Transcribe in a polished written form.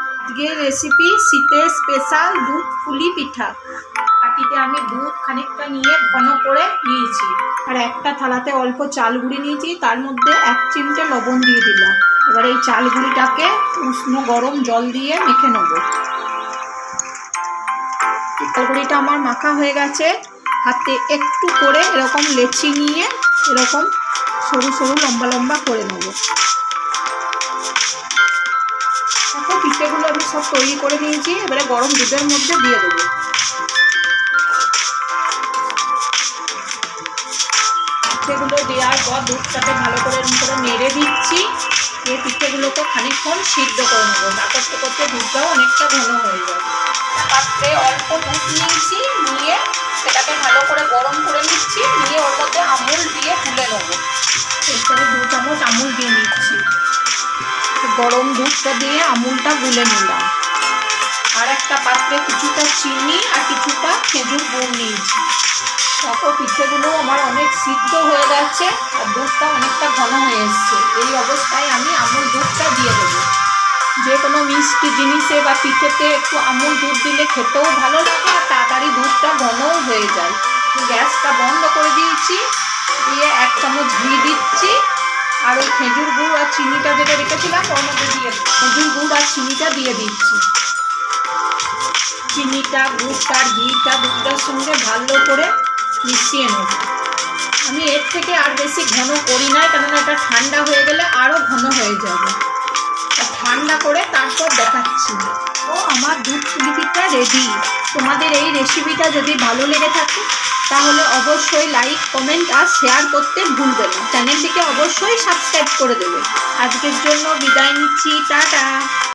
আজকের রেসিপি শীতের স্পেশাল দুধ পুলি পিঠা। বাটিতে আমি দুধ খানিকটা নিয়ে ঘন করে নিয়েছি, আর একটা থালাতে অল্প চাল গুঁড়ি নিয়েছি, তার মধ্যে 1 চিমটে লবণ দিয়ে দিলাম। এবার এই চাল গুঁড়িটাকে উষ্ণ গরম জল দিয়ে মেখে নেব। চাল গুঁড়িটা আমার মাখা হয়ে গেছে। হাতে একটু করে এরকম লেচি নিয়ে এরকম সরু সরু লম্বা লম্বা করে নেব। দেখো পিঠেগুলো আমি সব তৈরি করে নিয়েছি। এবারে গরম দুধের মধ্যে দিয়ে দেবো। পিঠেগুলো দেওয়ার পর দুধটাকে ভালো করে নেড়ে দিচ্ছি। এই পিঠেগুলোকে খানিকক্ষণ সিদ্ধ করে নেবো। তা করতে করতে দুধটাও অনেকটা ঘন হয়ে যায়। পাত্রে অল্প দুধ নিয়েছি, নিয়ে সেটাকে ভালো করে গরম করে নিচ্ছি। নিয়ে ওর মধ্যে আমুল দিয়ে তুলে নেবো। এরপরে 2 চামচ আমুল দিয়ে নিচ্ছি। গরম দুধটা দিয়ে আমুলটা গুলে নিলাম। আর একটা পাত্রে কিছুটা চিনি আর কিছুটা খেজুর গুড় নিয়েছি। তারপর পিঠেগুলো আমার অনেক সিদ্ধ হয়ে গেছে আর দুধটা অনেকটা ঘন হয়ে এসছে। এই অবস্থায় আমি আমুল দুধটা দিয়ে দেবো। যে কোনো মিষ্টি জিনিসে বা পিঠেতে একটু আমুল দুধ দিলে খেতেও ভালো লাগে আর তাড়াতাড়ি দুধটা ঘনও হয়ে যায়। গ্যাসটা বন্ধ করে দিয়েছি, দিয়ে 1 চামচ ঘি দিচ্ছি। আর ওই খেজুর গুড় আর চিনিটা যেটা রেখেছিলাম ওর মধ্যে দিয়ে খেজুর গুড় আর চিনিটা দিয়ে দিচ্ছি। চিনিটা, গুড়টা আর ঘিটা দুধটার সঙ্গে ভালো করে মিশিয়ে নেব। আমি এর থেকে আর বেশি ঘন করি না, কেননা এটা ঠান্ডা হয়ে গেলে আরও ঘন হয়ে যাবে। ঠান্ডা করে তারপর দেখাচ্ছি। ও আমার দুধ পুলি পিঠা রেডি। তোমাদের এই রেসিপিটা যদি ভালো লেগে থাকে তাহলে অবশ্যই লাইক, কমেন্ট আর শেয়ার করতে ভুলবে না। চ্যানেলটিকে অবশ্যই সাবস্ক্রাইব করে দেবে। আজকের জন্য বিদায় নিচ্ছি, টাটা।